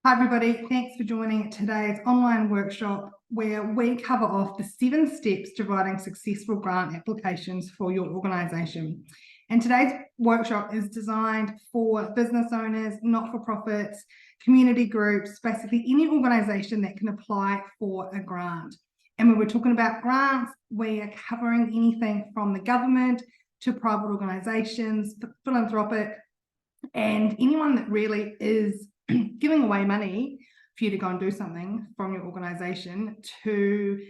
Hi everybody, thanks for joining today's online workshop where we cover off the 7 steps to writing successful grant applications for your organisation. And today's workshop is designed for business owners, not-for-profits, community groups, basically any organisation that can apply for a grant. And when we're talking about grants, we are covering anything from the government to private organisations, philanthropic, and anyone that really is giving away money for you to go and do something from your organisation to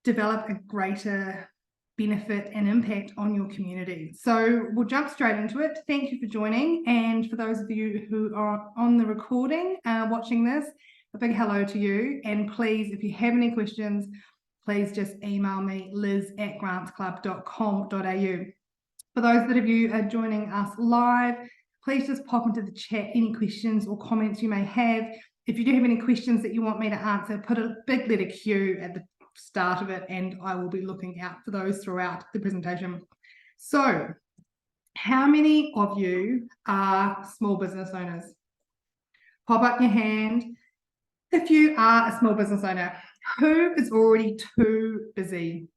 develop a greater benefit and impact on your community. So we'll jump straight into it. Thank you for joining. And for those of you who are on the recording watching this, a big hello to you. And please, if you have any questions, please just email me, liz@grantsclub.com.au. For those of you are joining us live, please just pop into the chat any questions or comments you may have. If you do have any questions that you want me to answer, put a big letter Q at the start of it and I will be looking out for those throughout the presentation. So, how many of you are small business owners? Pop up your hand if you are a small business owner. Who is already too busy?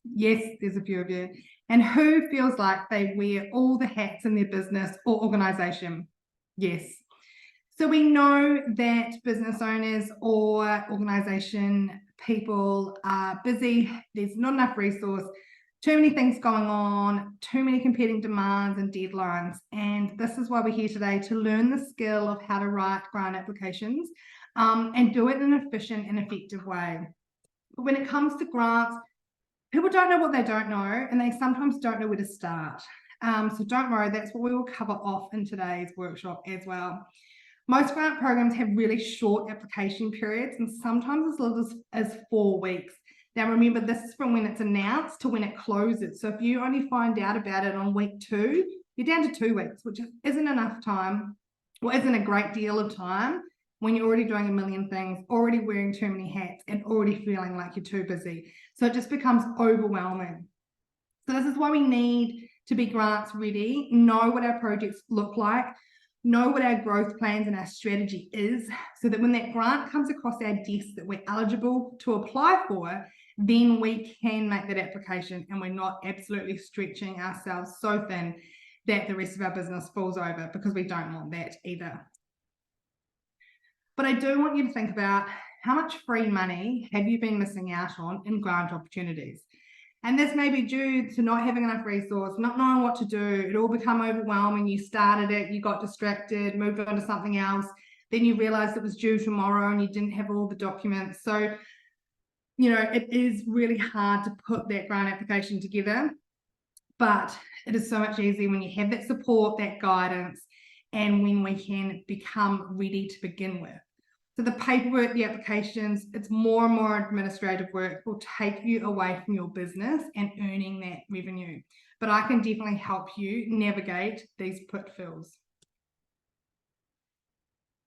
Yes, there's a few of you. And who feels like they wear all the hats in their business or organisation? Yes. So we know that business owners or organisation people are busy. There's not enough resource, too many things going on, too many competing demands and deadlines. And this is why we're here today, to learn the skill of how to write grant applications and do it in an efficient and effective way. But when it comes to grants, people don't know what they don't know, and they sometimes don't know where to start. So don't worry, that's what we will cover off in today's workshop as well. Most grant programs have really short application periods and sometimes as little as 4 weeks. Now remember, this is from when it's announced to when it closes. So if you only find out about it on week 2, you're down to 2 weeks, which isn't enough time, or isn't a great deal of time when you're already doing a million things, already wearing too many hats, and already feeling like you're too busy. So it just becomes overwhelming. So this is why we need to be grants ready, know what our projects look like, know what our growth plans and our strategy is, so that when that grant comes across our desk that we're eligible to apply for, then we can make that application and we're not absolutely stretching ourselves so thin that the rest of our business falls over, because we don't want that either. But I do want you to think about how much free money have you been missing out on in grant opportunities. And this may be due to not having enough resource, not knowing what to do. It all become overwhelming. You started it, you got distracted, moved on to something else. Then you realized it was due tomorrow and you didn't have all the documents. So, you know, it is really hard to put that grant application together, but it is so much easier when you have that support, that guidance, and when we can become ready to begin with. So the paperwork, the applications, it's more and more administrative work, will take you away from your business and earning that revenue. But I can definitely help you navigate these pitfalls.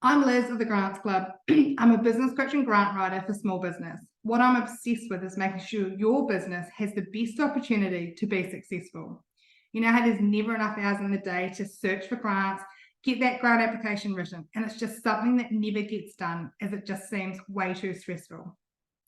I'm Liz of the Grants Club. I'm a business coach and grant writer for small business. What I'm obsessed with is making sure your business has the best opportunity to be successful. You know how there's never enough hours in the day to search for grants, get that grant application written, and it's just something that never gets done as it just seems way too stressful.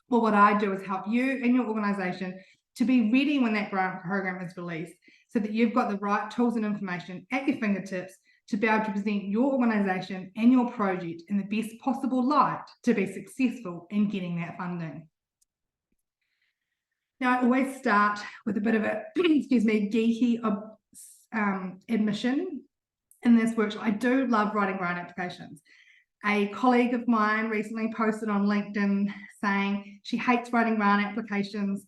Well, what I do is help you and your organisation to be ready when that grant program is released, so that you've got the right tools and information at your fingertips to be able to present your organisation and your project in the best possible light to be successful in getting that funding. Now, I always start with a bit of a, geeky admission in this workshop. I do love writing grant applications. A colleague of mine recently posted on LinkedIn saying she hates writing grant applications,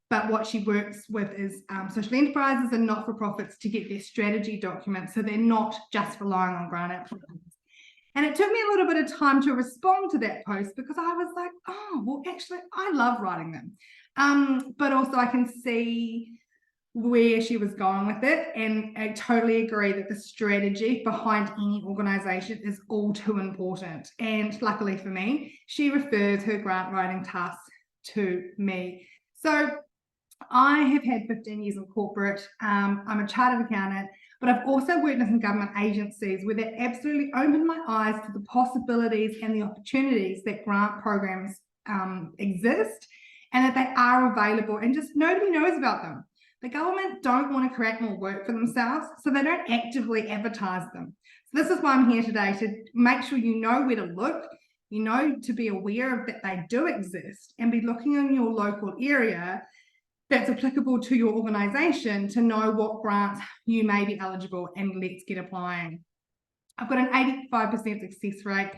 but what she works with is social enterprises and not-for-profits to get their strategy documents, so they're not just relying on grant applications. And it took me a little bit of time to respond to that post, because I was like, oh, well, actually, I love writing them. But also I can see where she was going with it, and I totally agree that the strategy behind any organisation is all too important. And luckily for me, she refers her grant writing tasks to me. So I have had 15 years in corporate. I'm a chartered accountant. But I've also worked in some government agencies where that absolutely opened my eyes to the possibilities and the opportunities that grant programs exist, and that they are available and just nobody knows about them. The government don't want to create more work for themselves, so they don't actively advertise them. So this is why I'm here today, to make sure you know where to look, you know, to be aware of that they do exist, and be looking in your local area that's applicable to your organisation to know what grants you may be eligible, and let's get applying. I've got an 85% success rate,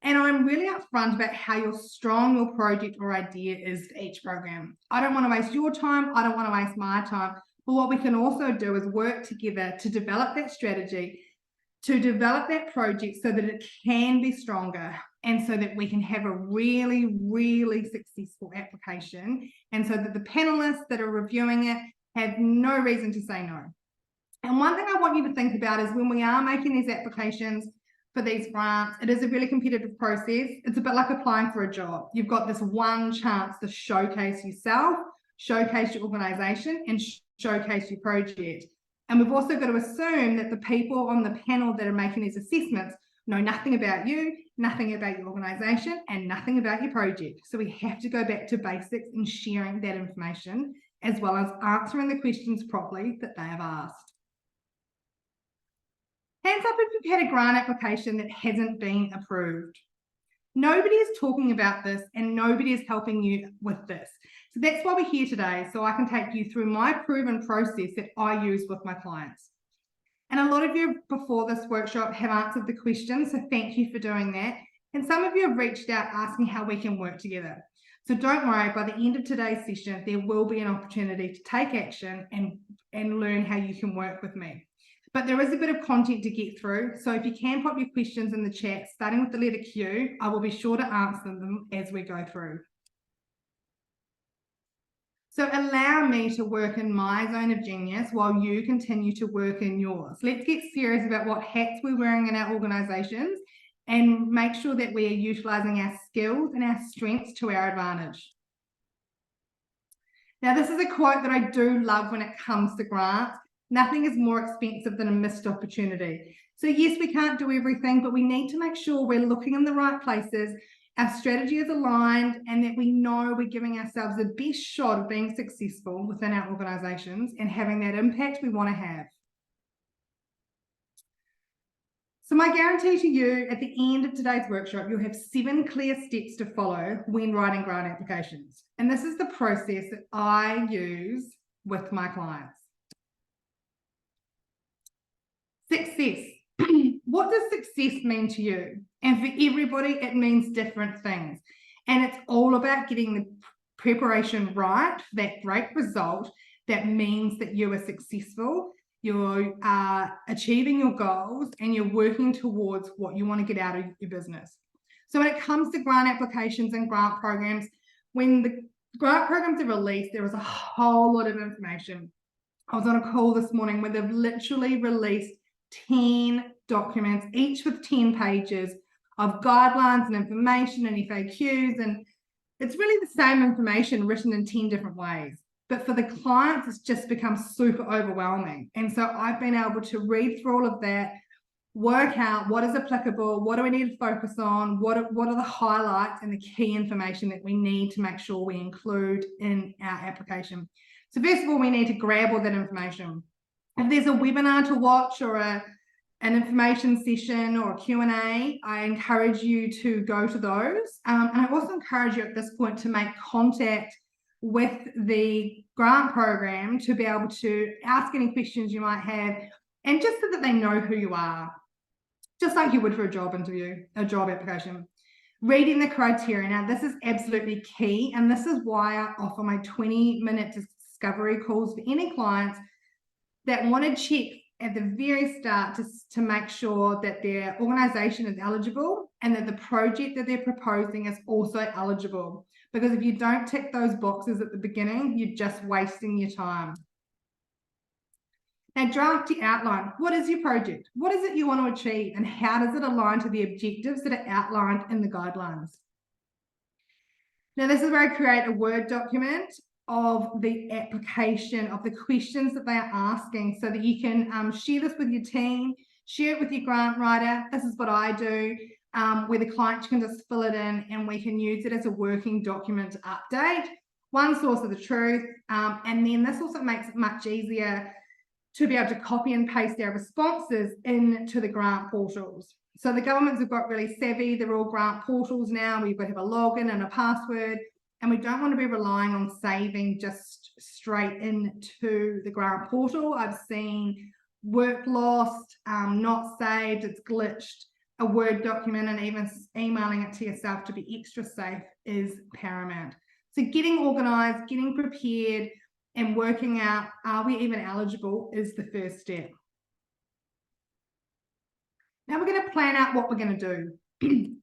and I'm really upfront about how strong your project or idea is for each program. I don't want to waste your time. I don't want to waste my time. But what we can also do is work together to develop that strategy, to develop that project so that it can be stronger, and so that we can have a really, really successful application, and so that the panelists that are reviewing it have no reason to say no. And one thing I want you to think about is when we are making these applications for these grants, it is a really competitive process. It's a bit like applying for a job. You've got this one chance to showcase yourself, showcase your organisation, and showcase your project. And we've also got to assume that the people on the panel that are making these assessments know nothing about you, nothing about your organisation, and nothing about your project. So we have to go back to basics in sharing that information, as well as answering the questions properly that they have asked. Hands up if you've had a grant application that hasn't been approved. Nobody is talking about this, and nobody is helping you with this. So that's why we're here today, so I can take you through my proven process that I use with my clients. And a lot of you before this workshop have answered the question, so thank you for doing that. And some of you have reached out asking how we can work together. So don't worry, by the end of today's session, there will be an opportunity to take action and learn how you can work with me. But there is a bit of content to get through, so if you can pop your questions in the chat, starting with the letter Q, I will be sure to answer them as we go through. So allow me to work in my zone of genius while you continue to work in yours. Let's get serious about what hats we're wearing in our organisations, and make sure that we are utilising our skills and our strengths to our advantage. Now, this is a quote that I do love when it comes to grants. Nothing is more expensive than a missed opportunity. So yes, we can't do everything, but we need to make sure we're looking in the right places, our strategy is aligned, and that we know we're giving ourselves the best shot of being successful within our organisations and having that impact we want to have. So my guarantee to you at the end of today's workshop, you'll have 7 clear steps to follow when writing grant applications. And this is the process that I use with my clients. Success. What does success mean to you? And for everybody, it means different things. And it's all about getting the preparation right for that great result that means that you are successful, you are achieving your goals, and you're working towards what you want to get out of your business. So when it comes to grant applications and grant programs, when the grant programs are released, there is a whole lot of information. I was on a call this morning where they've literally released 10 documents, each with 10 pages of guidelines and information and FAQs, and it's really the same information written in 10 different ways. But for the clients, it's just become super overwhelming. And so I've been able to read through all of that, work out what is applicable, what do we need to focus on, what are the highlights and the key information that we need to make sure we include in our application. So first of all, we need to grab all that information. If there's a webinar to watch or an information session or a Q&A, I encourage you to go to those. And I also encourage you at this point to make contact with the grant program to be able to ask any questions you might have, and just so that they know who you are, just like you would for a job interview, a job application. Reading the criteria. Now, this is absolutely key, and this is why I offer my 20-minute discovery calls for any clients that want to check at the very start to make sure that their organisation is eligible and that the project that they're proposing is also eligible. Because if you don't tick those boxes at the beginning, you're just wasting your time. Now, draft your outline. What is your project? What is it you want to achieve? And how does it align to the objectives that are outlined in the guidelines? Now, this is where I create a Word document. of the application, of the questions that they are asking, so that you can share this with your team, share it with your grant writer. This is what I do, where the client can just fill it in and we can use it as a working document to update. One source of the truth, and then this also makes it much easier to be able to copy and paste our responses into the grant portals. So the governments have got really savvy. They're all grant portals now. We've got to have a login and a password, and we don't want to be relying on saving just straight into the grant portal. I've seen work lost, not saved, it's glitched. A Word document and even emailing it to yourself to be extra safe is paramount. So getting organized, getting prepared, and working out, are we even eligible, is the first step. Now we're going to plan out what we're going to do.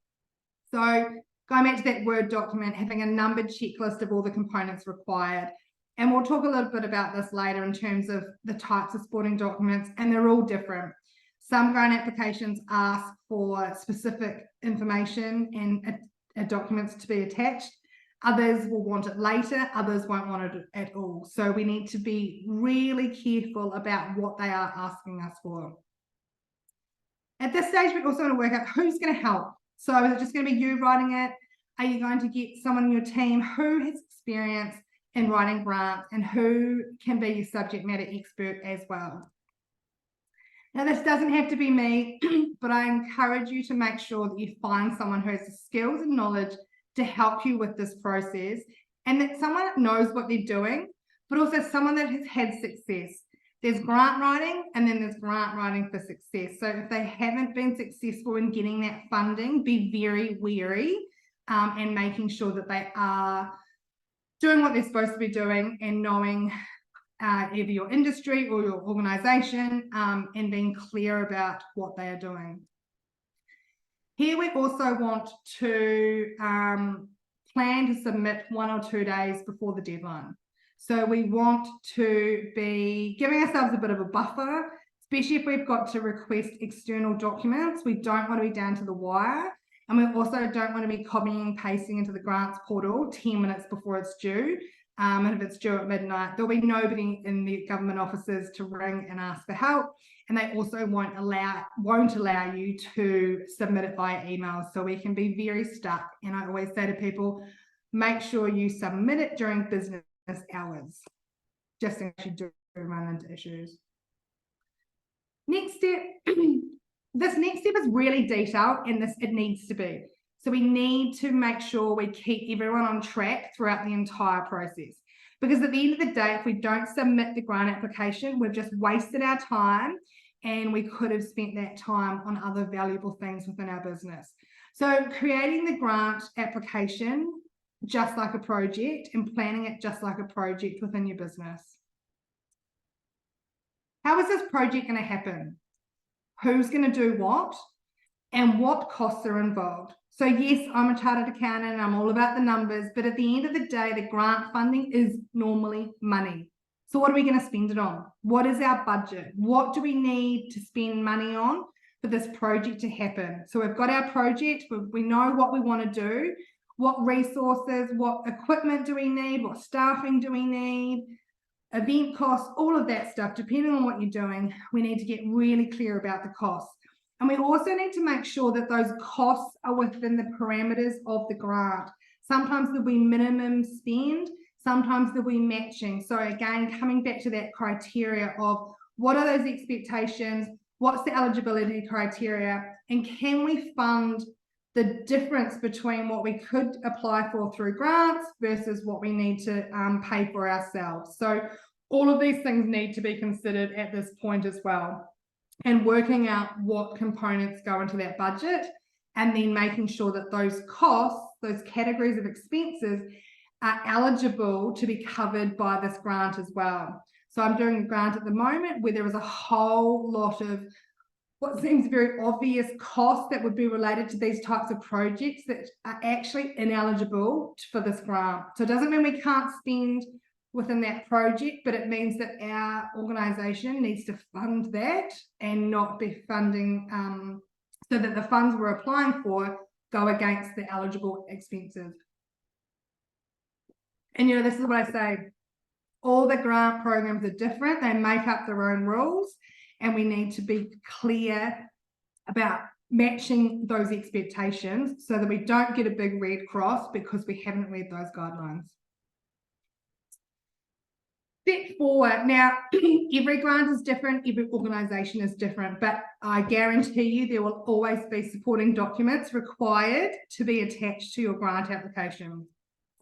So going back to that Word document, having a numbered checklist of all the components required. And we'll talk a little bit about this later in terms of the types of supporting documents, and they're all different. Some grant applications ask for specific information and documents to be attached. Others will want it later, others won't want it at all. So we need to be really careful about what they are asking us for. At this stage, we also want to work out who's going to help. So is it just going to be you writing it? Are you going to get someone in your team who has experience in writing grants and who can be your subject matter expert as well? Now, this doesn't have to be me, but I encourage you to make sure that you find someone who has the skills and knowledge to help you with this process, and that someone that knows what they're doing, but also someone that has had success. There's grant writing, and then there's grant writing for success. So if they haven't been successful in getting that funding, be very wary and making sure that they are doing what they're supposed to be doing and knowing either your industry or your organization, and being clear about what they are doing. Here we also want to plan to submit 1 or 2 days before the deadline. So we want to be giving ourselves a bit of a buffer, especially if we've got to request external documents. We don't want to be down to the wire, and we also don't want to be copying and pasting into the grants portal 10 minutes before it's due. And if it's due at midnight, there'll be nobody in the government offices to ring and ask for help. And they also won't allow you to submit it via email. So we can be very stuck. And I always say to people, make sure you submit it during business hours, just in case you do run into issues. Next step, this next step is really detailed, and it needs to be. So we need to make sure we keep everyone on track throughout the entire process. Because at the end of the day, if we don't submit the grant application, we've just wasted our time, and we could have spent that time on other valuable things within our business. So creating the grant application just like a project, and planning it just like a project within your business. How is this project going to happen? Who's going to do what? And what costs are involved? So yes, I'm a chartered accountant and I'm all about the numbers, but at the end of the day, the grant funding is normally money. So what are we going to spend it on? What is our budget? What do we need to spend money on for this project to happen? So we've got our project, we know what we want to do, what resources, what equipment do we need, what staffing do we need, event costs, all of that stuff. Depending on what you're doing, we need to get really clear about the costs. And we also need to make sure that those costs are within the parameters of the grant. Sometimes there'll be minimum spend, sometimes there'll be matching. So again, coming back to that criteria of what are those expectations, what's the eligibility criteria, and can we fund the difference between what we could apply for through grants versus what we need to pay for ourselves. So all of these things need to be considered at this point as well. And working out what components go into that budget, and then making sure that those costs, those categories of expenses, are eligible to be covered by this grant as well. So I'm doing a grant at the moment where there is a whole lot of what seems very obvious costs that would be related to these types of projects that are actually ineligible for this grant. So it doesn't mean we can't spend within that project, but it means that our organisation needs to fund that and not be funding so that the funds we're applying for go against the eligible expenses. And, this is what I say. All the grant programs are different. They make up their own rules, and we need to be clear about matching those expectations so that we don't get a big red cross because we haven't read those guidelines. Step 4. Now, every grant is different, every organisation is different, but I guarantee you there will always be supporting documents required to be attached to your grant application.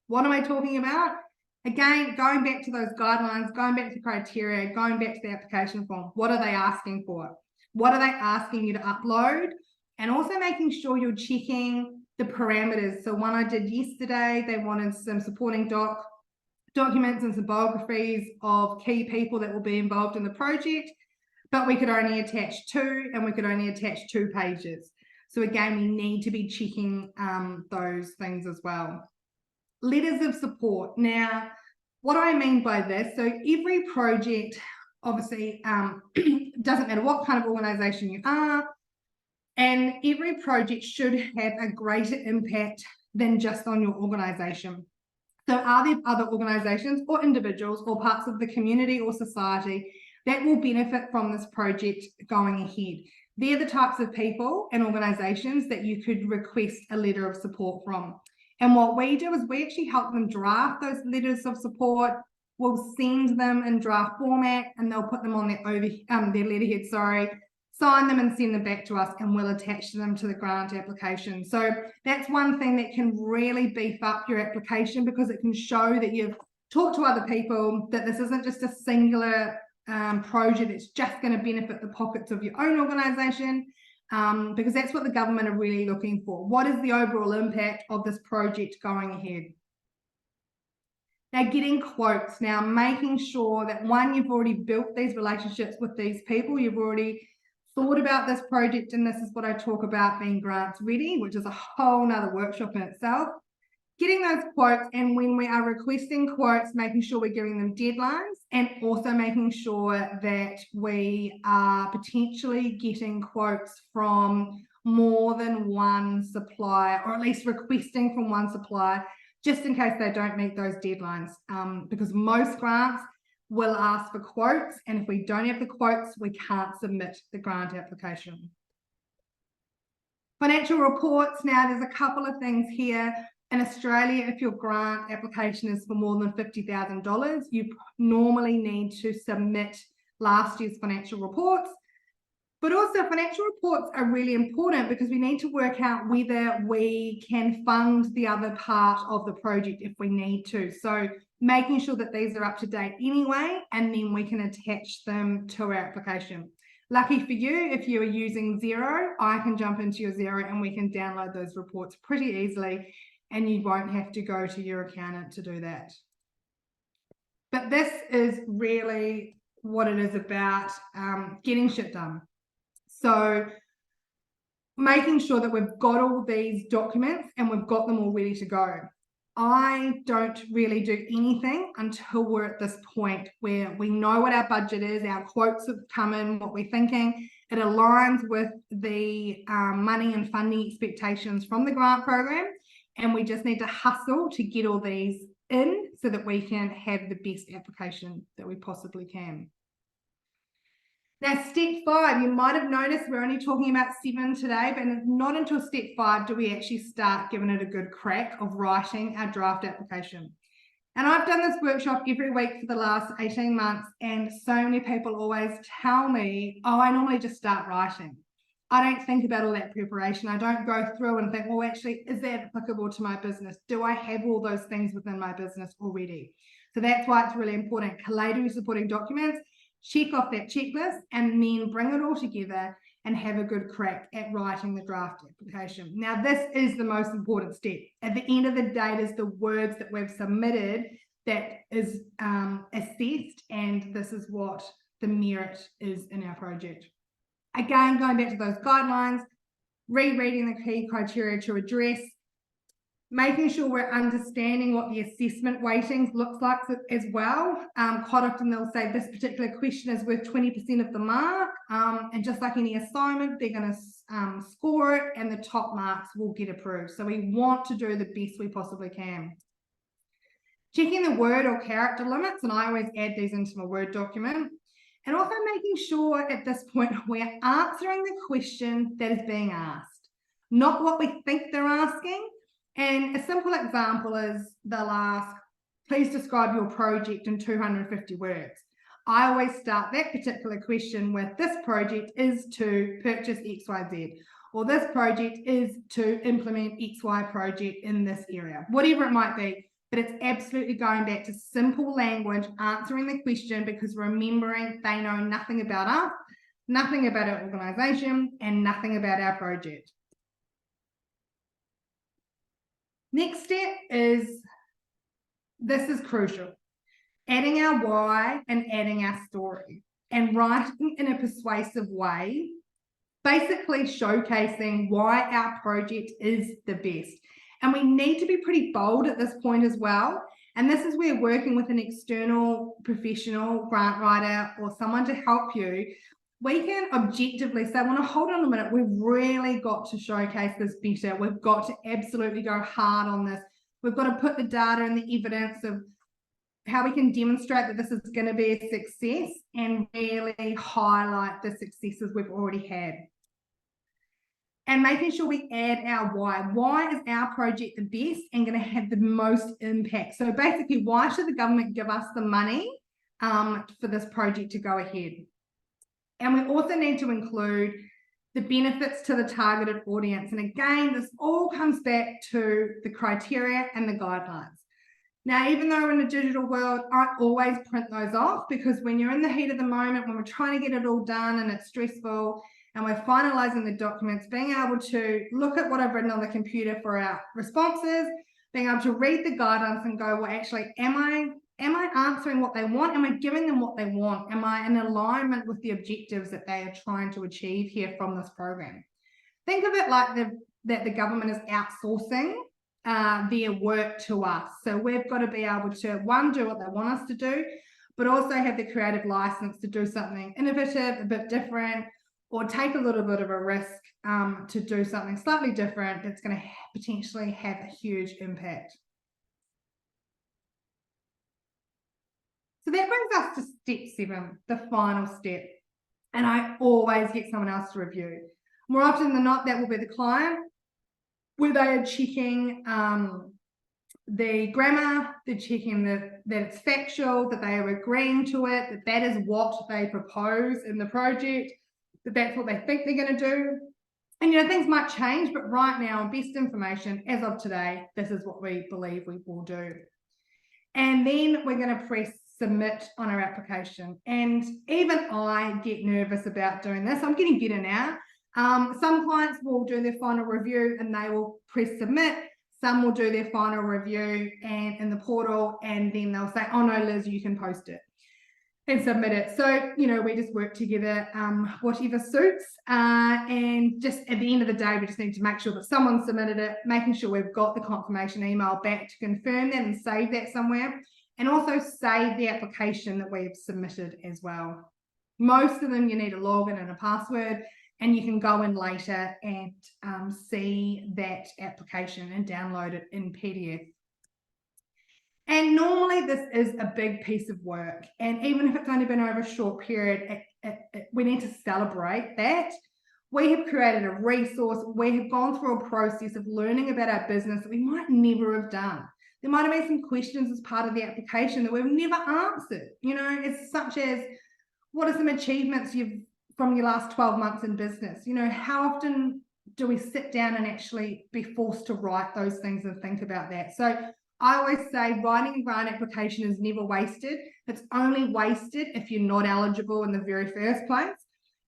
What am I talking about? Again, going back to those guidelines, going back to criteria, going back to the application form. What are they asking for? What are they asking you to upload? And also making sure you're checking the parameters. So one I did yesterday, they wanted some supporting documents and some biographies of key people that will be involved in the project, but we could only attach 2, and we could only attach 2 pages. So again, we need to be checking those things as well. Letters of support. Now, what do I mean by this? So every project, obviously, doesn't matter what kind of organisation you are, and every project should have a greater impact than just on your organisation. So are there other organisations or individuals or parts of the community or society that will benefit from this project going ahead? They're the types of people and organisations that you could request a letter of support from. And what we do is we actually help them draft those letters of support. We'll send them in draft format, and they'll put them on their letterhead, sign them and send them back to us, and we'll attach them to the grant application. So that's one thing that can really beef up your application, because it can show that you've talked to other people, that this isn't just a singular project that's just going to benefit the pockets of your own organisation, because that's what the government are really looking for. What is the overall impact of this project going ahead? Now, getting quotes. Now, making sure that, one, you've already built these relationships with these people, you've already thought about this project, and this is what I talk about being grants ready, which is a whole nother workshop in itself. Getting those quotes, and when we are requesting quotes, making sure we're giving them deadlines, and also making sure that we are potentially getting quotes from more than one supplier, or at least requesting from one supplier, just in case they don't meet those deadlines, because most grants will ask for quotes, and if we don't have the quotes, we can't submit the grant application. Financial reports. Now, there's a couple of things here. In Australia, if your grant application is for more than $50,000, you normally need to submit last year's financial reports. But also, financial reports are really important because we need to work out whether we can fund the other part of the project if we need to. So making sure that these are up to date anyway, and then we can attach them to our application. Lucky for you, if you are using Xero, I can jump into your Xero and we can download those reports pretty easily, and you won't have to go to your accountant to do that. But this is really what it is about, getting shit done. So making sure that we've got all these documents and we've got them all ready to go. I don't really do anything until we're at this point where we know what our budget is, our quotes have come in, what we're thinking. It aligns with the money and funding expectations from the grant program, and we just need to hustle to get all these in so that we can have the best application that we possibly can. Now, step 5, you might have noticed we're only talking about 7 today, but not until step 5 do we actually start giving it a good crack of writing our draft application. And I've done this workshop every week for the last 18 months, and so many people always tell me, oh, I normally just start writing. I don't think about all that preparation. I don't go through and think, well, actually, is that applicable to my business? Do I have all those things within my business already? So that's why it's really important. Collate your supporting documents, check off that checklist, and then bring it all together and have a good crack at writing the draft application. Now, this is the most important step. At the end of the day, it is the words that we've submitted that is assessed, and this is what the merit is in our project. Again, going back to those guidelines, rereading the key criteria to address, making sure we're understanding what the assessment weightings looks like as well. Quite often they'll say this particular question is worth 20% of the mark, and just like any assignment, they're going to score it, and the top marks will get approved. So we want to do the best we possibly can. checking the word or character limits, and I always add these into my Word document, and also making sure at this point we're answering the question that is being asked, not what we think they're asking. And a simple example is they'll ask, please describe your project in 250 words. I always start that particular question with, this project is to purchase XYZ, or this project is to implement XY project in this area, whatever it might be. But it's absolutely going back to simple language, answering the question, because remembering they know nothing about us, nothing about our organization, and nothing about our project. Next step is, this is crucial, adding our why and adding our story, and writing in a persuasive way, basically showcasing why our project is the best. And we need to be pretty bold at this point as well. And this is where working with an external professional, grant writer, or someone to help you, we can objectively say, well, hold on a minute, we've really got to showcase this better. We've got to absolutely go hard on this. We've got to put the data and the evidence of how we can demonstrate that this is going to be a success, and really highlight the successes we've already had. And making sure we add our why. Why is our project the best and going to have the most impact? So basically, why should the government give us the money for this project to go ahead? And we also need to include the benefits to the targeted audience. And again, this all comes back to the criteria and the guidelines. Now, even though we're in a digital world, I always print those off, because when you're in the heat of the moment, when we're trying to get it all done and it's stressful and we're finalizing the documents, being able to look at what I've written on the computer for our responses, being able to read the guidelines and go, well, actually, am I answering what they want? Am I giving them what they want? Am I in alignment with the objectives that they are trying to achieve here from this program? Think of it like that the government is outsourcing their work to us. So we've got to be able to, one, do what they want us to do, but also have the creative license to do something innovative, a bit different, or take a little bit of a risk to do something slightly different that's going to potentially have a huge impact. So that brings us to step 7, the final step. And I always get someone else to review. More often than not, that will be the client, where they are checking the grammar, they're checking that it's factual, that they are agreeing to it, that is what they propose in the project, that that's what they think they're going to do. And, things might change, but right now, best information as of today, this is what we believe we will do. And then we're going to press submit on our application. And even I get nervous about doing this. I'm getting better now. Some clients will do their final review and they will press submit. Some will do their final review and in the portal, and then they'll say, oh no, Liz, you can post it and submit it. So, we just work together, whatever suits. And just at the end of the day, we just need to make sure that someone submitted it, making sure we've got the confirmation email back to confirm that and save that somewhere. And also save the application that we've submitted as well. Most of them, you need a login and a password, and you can go in later and see that application and download it in PDF. And normally this is a big piece of work. And even if it's only been over a short period, we need to celebrate that. We have created a resource. We have gone through a process of learning about our business that we might never have done. There might have been some questions as part of the application that we've never answered. It's such as, what are some achievements from your last 12 months in business? How often do we sit down and actually be forced to write those things and think about that? So I always say writing a grant application is never wasted. It's only wasted if you're not eligible in the very first place.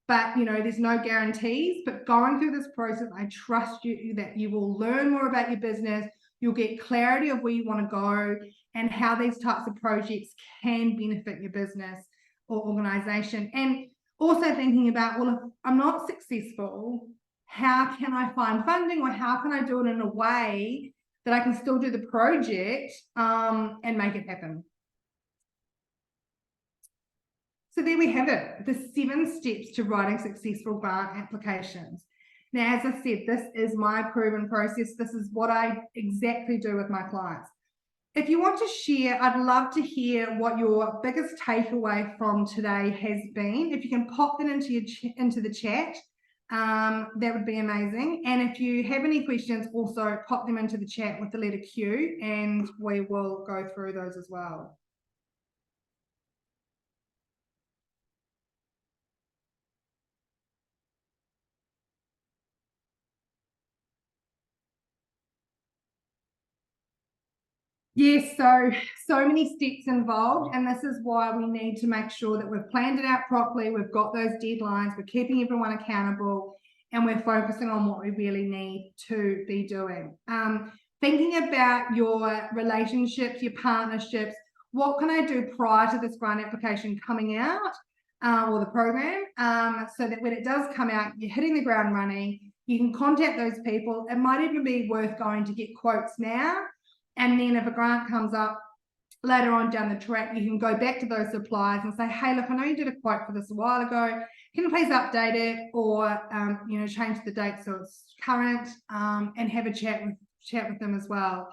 But, there's no guarantees. But going through this process, I trust you that you will learn more about your business. You'll get clarity of where you want to go and how these types of projects can benefit your business or organization. And also thinking about, well, if I'm not successful, how can I find funding, or how can I do it in a way that I can still do the project and make it happen? So there we have it, the 7 steps to writing successful grant applications. Now, as I said, this is my proven process. This is what I exactly do with my clients. If you want to share, I'd love to hear what your biggest takeaway from today has been. If you can pop that into the chat, that would be amazing. And if you have any questions, also pop them into the chat with the letter Q, and we will go through those as well. Yes, so many steps involved, and this is why we need to make sure that we've planned it out properly, we've got those deadlines, we're keeping everyone accountable, and we're focusing on what we really need to be doing. Thinking about your relationships, your partnerships, what can I do prior to this grant application coming out, or the program, so that when it does come out, you're hitting the ground running, you can contact those people. It might even be worth going to get quotes now. And then if a grant comes up later on down the track, you can go back to those suppliers and say, hey, look, I know you did a quote for this a while ago. Can you please update it, or change the date so it's current, and have a chat with them as well.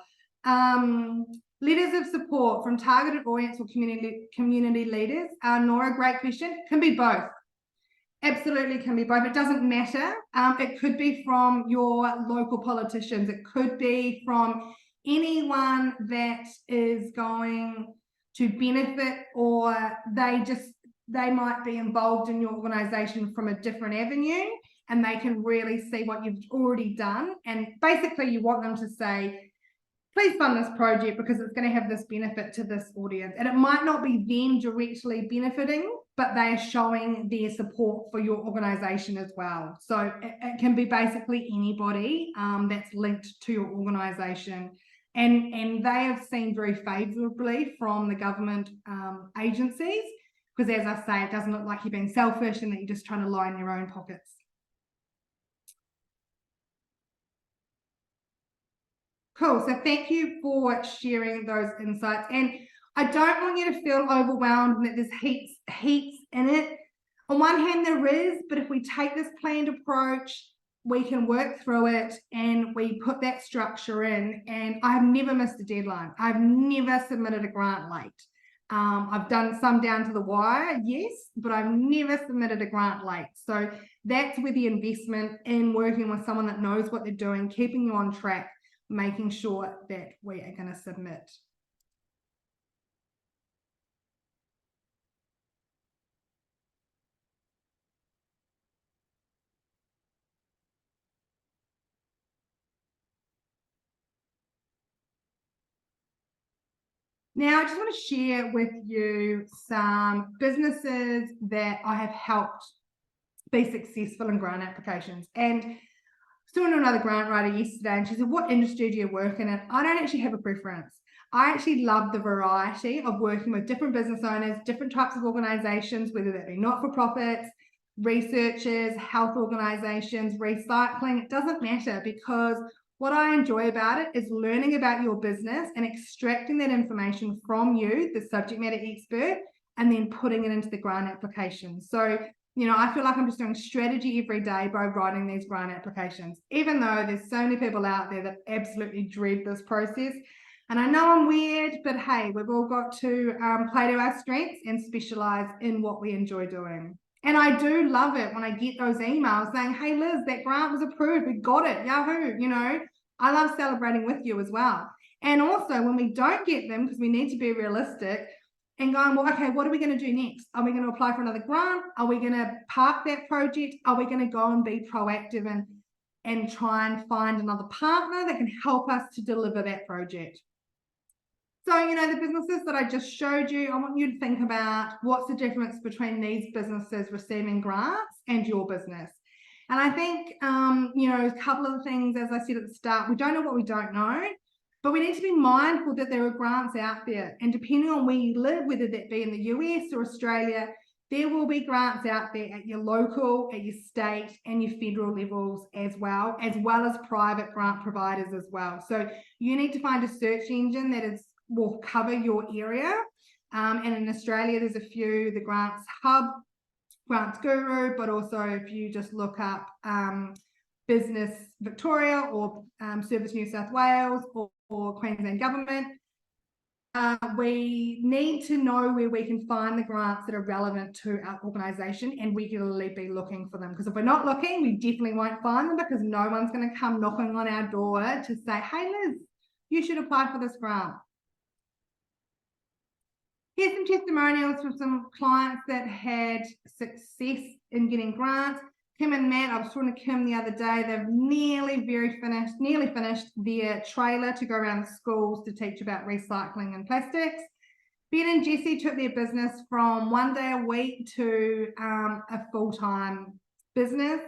Letters of support from targeted audience or community leaders. Nora, great question. Can be both. Absolutely can be both. It doesn't matter. It could be from your local politicians. It could be from anyone that is going to benefit, or they might be involved in your organization from a different avenue, and they can really see what you've already done. And basically you want them to say, please fund this project because it's going to have this benefit to this audience. And it might not be them directly benefiting, but they are showing their support for your organization as well. So it can be basically anybody that's linked to your organization. And they have seen very favorably from the government agencies, because as I say, it doesn't look like you're being selfish and that you're just trying to line your own pockets. Cool. So thank you for sharing those insights. And I don't want you to feel overwhelmed and that there's heaps in it. On one hand, there is, but if we take this planned approach, we can work through it and we put that structure in. And I've never missed a deadline. I've never submitted a grant late. I've done some down to the wire, yes, but I've never submitted a grant late. So that's where the investment in working with someone that knows what they're doing, keeping you on track, making sure that we are going to submit. Now, I just want to share with you some businesses that I have helped be successful in grant applications. And I was talking to another grant writer yesterday, and she said, what industry do you work in? And I don't actually have a preference. I actually love the variety of working with different business owners, different types of organizations, whether that be not-for-profits, researchers, health organizations, recycling. It doesn't matter, because what I enjoy about it is learning about your business and extracting that information from you, the subject matter expert, and then putting it into the grant application. So, I feel like I'm just doing strategy every day by writing these grant applications, even though there's so many people out there that absolutely dread this process. And I know I'm weird, but hey, we've all got to play to our strengths and specialize in what we enjoy doing. And I do love it when I get those emails saying, hey, Liz, that grant was approved. We got it. Yahoo. I love celebrating with you as well. And also when we don't get them, because we need to be realistic, and going, well, okay, what are we going to do next? Are we going to apply for another grant? Are we going to park that project? Are we going to go and be proactive and try and find another partner that can help us to deliver that project? So, the businesses that I just showed you, I want you to think about what's the difference between these businesses receiving grants and your business. And I think, a couple of the things, as I said at the start, we don't know what we don't know, but we need to be mindful that there are grants out there. And depending on where you live, whether that be in the US or Australia, there will be grants out there at your local, at your state, and your federal levels as well as private grant providers as well. So you need to find a search engine that will cover your area. And in Australia, there's a few, the Grants Hub, Grants Guru, but also if you just look up Business Victoria or Service New South Wales or Queensland Government, we need to know where we can find the grants that are relevant to our organisation and regularly be looking for them. Because if we're not looking, we definitely won't find them, because no one's going to come knocking on our door to say, hey, Liz, you should apply for this grant. Here's some testimonials from some clients that had success in getting grants. Kim and Matt, I was talking to Kim the other day, they've nearly finished their trailer to go around the schools to teach about recycling and plastics. Ben and Jessie took their business from 1 day a week to a full-time business.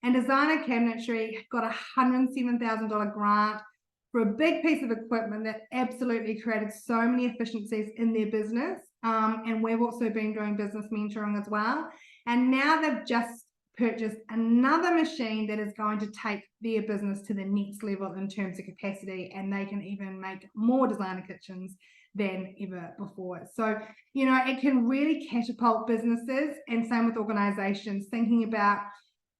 And Designer Cabinetry got a $107,000 grant for a big piece of equipment that absolutely created so many efficiencies in their business. And we've also been doing business mentoring as well. And now they've just purchased another machine that is going to take their business to the next level in terms of capacity, and they can even make more designer kitchens than ever before. So, you know, it can really catapult businesses, and same with organizations, thinking about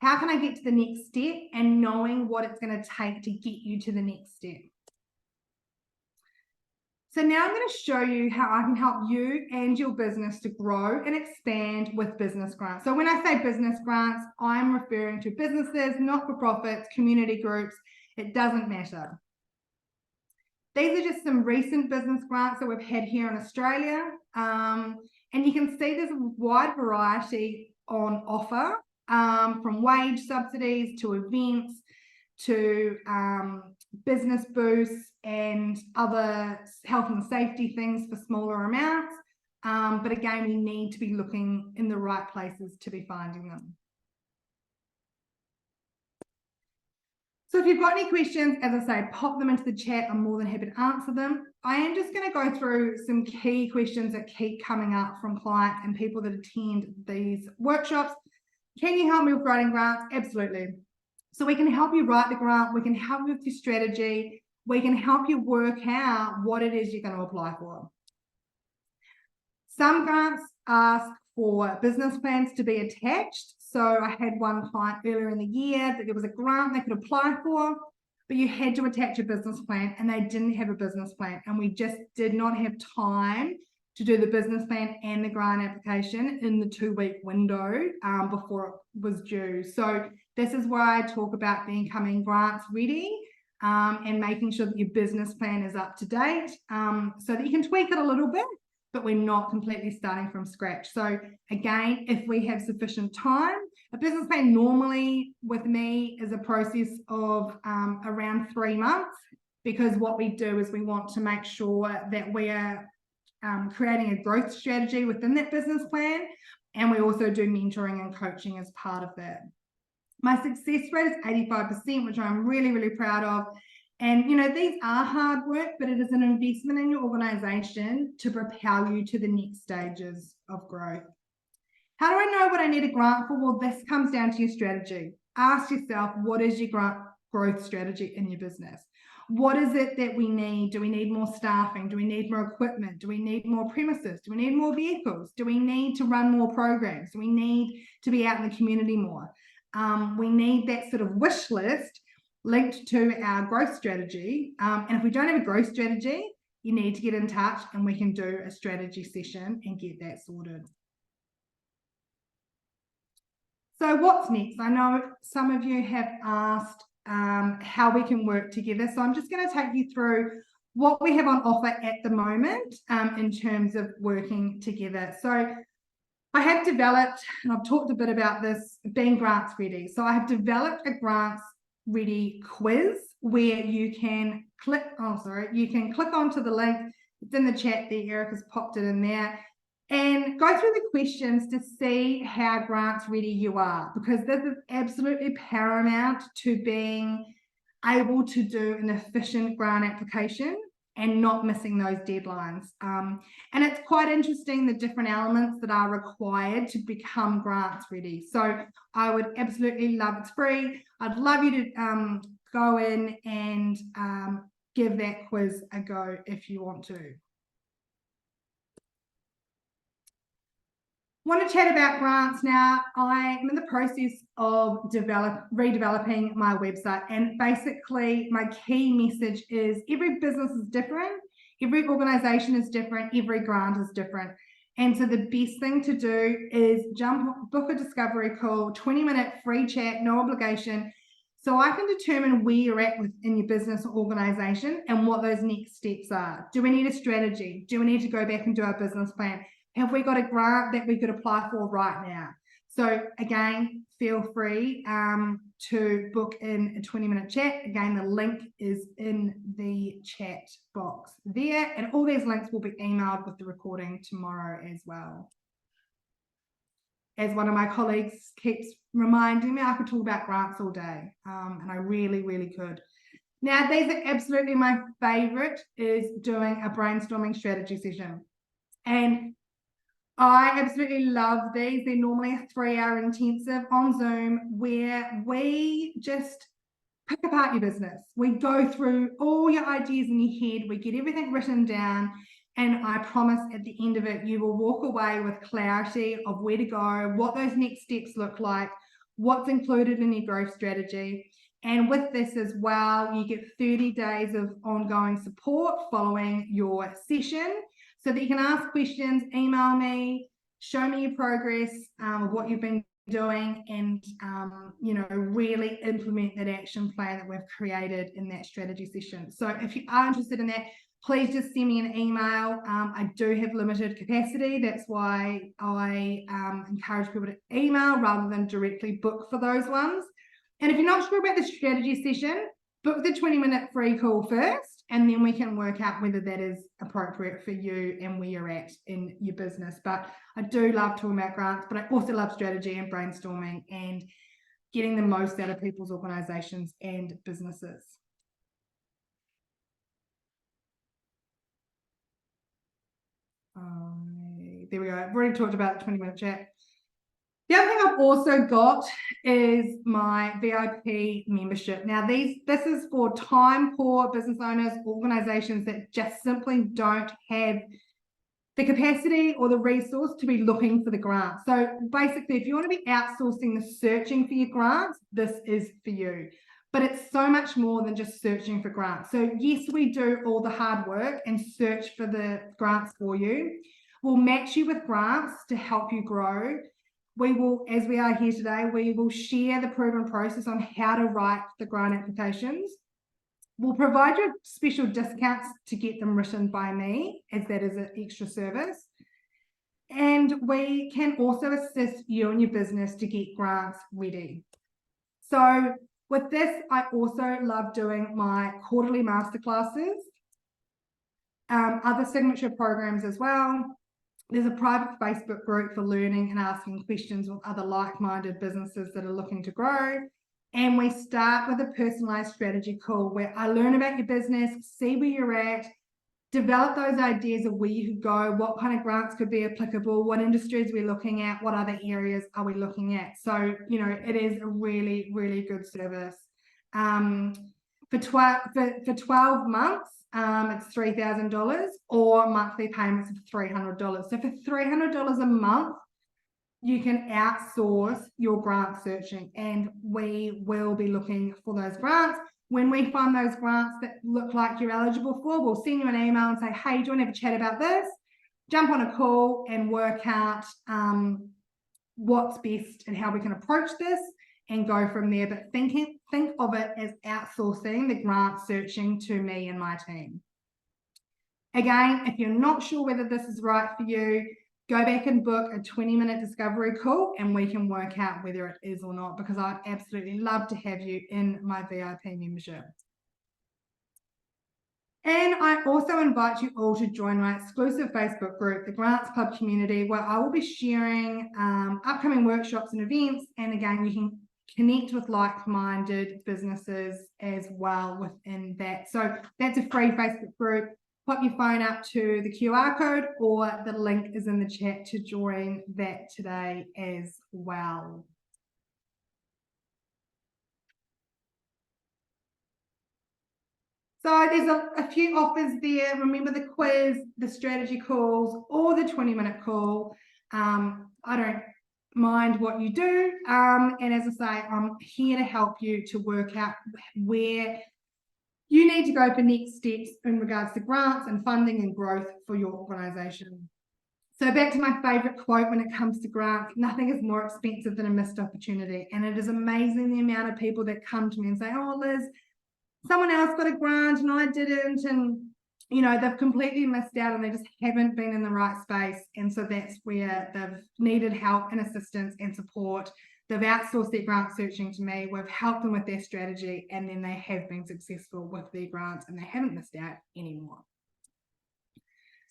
how can I get to the next step and knowing what it's going to take to get you to the next step. So now I'm going to show you how I can help you and your business to grow and expand with business grants. So when I say business grants, I'm referring to businesses, not-for-profits, community groups. It doesn't matter. These are just some recent business grants that we've had here in Australia. And you can see there's a wide variety on offer, from wage subsidies to events to business boosts and other health and safety things for smaller amounts. But again, we need to be looking in the right places to be finding them. So if you've got any questions, as I say, pop them into the chat. I'm more than happy to answer them. I am just going to go through some key questions that keep coming up from clients and people that attend these workshops. Can you help me with writing grants? Absolutely. So we can help you write the grant. We can help you with your strategy. We can help you work out what it is you're going to apply for. Some grants ask for business plans to be attached. So I had one client earlier in the year that there was a grant they could apply for, but you had to attach a business plan, and they didn't have a business plan. And we just did not have time to do the business plan and the grant application in the 2-week window before it was due. So this is why I talk about becoming grants ready and making sure that your business plan is up to date so that you can tweak it a little bit, but we're not completely starting from scratch. So again, if we have sufficient time, a business plan normally with me is a process of around 3 months, because what we do is we want to make sure that we are creating a growth strategy within that business plan, and we also do mentoring and coaching as part of that. My success rate is 85%, which I'm really, really proud of. And, you know, these are hard work, but it is an investment in your organization to propel you to the next stages of growth. How do I know what I need a grant for? Well, this comes down to your strategy. Ask yourself, what is your growth strategy in your business? What is it that we need? Do we need more staffing? Do we need more equipment? Do we need more premises? Do we need more vehicles? Do we need to run more programs? Do we need to be out in the community more? We need that sort of wish list linked to our growth strategy. And if we don't have a growth strategy, you need to get in touch and we can do a strategy session and get that sorted. So what's next? I know some of you have asked how we can work together. So I'm just going to take you through what we have on offer at the moment in terms of working together. So I have developed, and I've talked a bit about this, being grants ready. So I have developed a grants ready quiz where you can click onto the link. It's in the chat there. Eric has popped it in there. And go through the questions to see how grants ready you are, because this is absolutely paramount to being able to do an efficient grant application and not missing those deadlines. And it's quite interesting, the different elements that are required to become grants ready. So I would absolutely love, it's free. I'd love you to go in and give that quiz a go if you want to. Want to chat about grants now. I am in the process of redeveloping my website, and basically my key message is every business is different, Every organization is different, every grant is different. And so the best thing to do is book a discovery call, 20-minute free chat, no obligation, so I can determine where you're at within your business or organization and what those next steps are. Do we need a strategy? Do we need to go back and do our business plan? Have we got a grant that we could apply for right now? So again, feel free to book in a 20-minute chat. Again, the link is in the chat box there, and all these links will be emailed with the recording tomorrow as well. As one of my colleagues keeps reminding me, I could talk about grants all day, and I really, really could. Now, these are absolutely my favorite, is doing a brainstorming strategy session. And I absolutely love these. They're normally a 3-hour intensive on Zoom where we just pick apart your business. We go through all your ideas in your head. We get everything written down. And I promise at the end of it, you will walk away with clarity of where to go, what those next steps look like, what's included in your growth strategy. And with this as well, you get 30 days of ongoing support following your session so that you can ask questions, email me, show me your progress of what you've been doing, and really implement that action plan that we've created in that strategy session. So if you are interested in that, please just send me an email. I do have limited capacity. That's why I encourage people to email rather than directly book for those ones. And if you're not sure about the strategy session, book the 20-minute free call first, and then we can work out whether that is appropriate for you and where you're at in your business. But I do love talking about grants, but I also love strategy and brainstorming and getting the most out of people's organizations and businesses. There we go. I've already talked about the 20-minute chat. The other thing I've also got is my VIP membership. Now, this is for time-poor business owners, organizations that just simply don't have the capacity or the resource to be looking for the grant. So basically, if you want to be outsourcing the searching for your grants, this is for you. But it's so much more than just searching for grants. So yes, we do all the hard work and search for the grants for you. We'll match you with grants to help you grow. We will, as we are here today, we will share the proven process on how to write the grant applications. We'll provide you special discounts to get them written by me, as that is an extra service. And we can also assist you and your business to get grants ready. So with this, I also love doing my quarterly masterclasses, other signature programs as well. There's a private Facebook group for learning and asking questions with other like-minded businesses that are looking to grow. And we start with a personalized strategy call where I learn about your business, see where you're at, develop those ideas of where you could go, what kind of grants could be applicable, what industries we're looking at, what other areas are we looking at. So, it is a really, really good service. For 12 months, it's $3,000, or monthly payments of $300. So for $300 a month, you can outsource your grant searching, and we will be looking for those grants. When we find those grants that look like you're eligible for, we'll send you an email and say, hey, do you want to have a chat about this? Jump on a call and work out what's best and how we can approach this and go from there. But think of it as outsourcing the grant searching to me and my team. Again, if you're not sure whether this is right for you, go back and book a 20-minute discovery call and we can work out whether it is or not, because I'd absolutely love to have you in my VIP membership. And I also invite you all to join my exclusive Facebook group, the Grants Club Community, where I will be sharing upcoming workshops and events. And again, you can connect with like-minded businesses as well within that. So that's a free Facebook group. Pop your phone up to the QR code, or the link is in the chat to join that today as well. So there's a few offers there. Remember the quiz, the strategy calls, or the 20-minute call. I don't mind what you do. And as I say, I'm here to help you to work out where you need to go for next steps in regards to grants and funding and growth for your organisation. So back to my favourite quote when it comes to grants: nothing is more expensive than a missed opportunity. And it is amazing the amount of people that come to me and say, oh, Liz, someone else got a grant and I didn't. And, you know, they've completely missed out and they just haven't been in the right space. And so that's where they've needed help and assistance and support. They've outsourced their grant searching to me. We've helped them with their strategy, and then they have been successful with their grants and they haven't missed out anymore.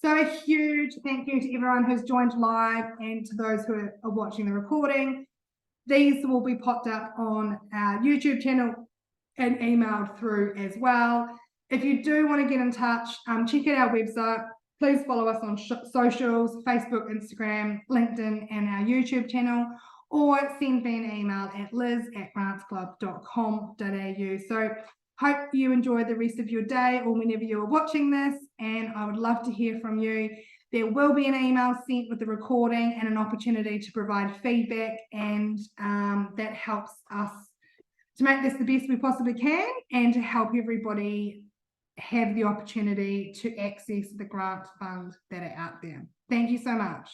So a huge thank you to everyone who's joined live and to those who are watching the recording. These will be popped up on our YouTube channel and emailed through as well. If you do want to get in touch, check out our website. Please follow us on socials, Facebook, Instagram, LinkedIn, and our YouTube channel, or send me an email at liz@grantsclub.com.au. So hope you enjoy the rest of your day or whenever you're watching this, and I would love to hear from you. There will be an email sent with the recording and an opportunity to provide feedback, and that helps us to make this the best we possibly can and to help everybody have the opportunity to access the grant funds that are out there. Thank you so much.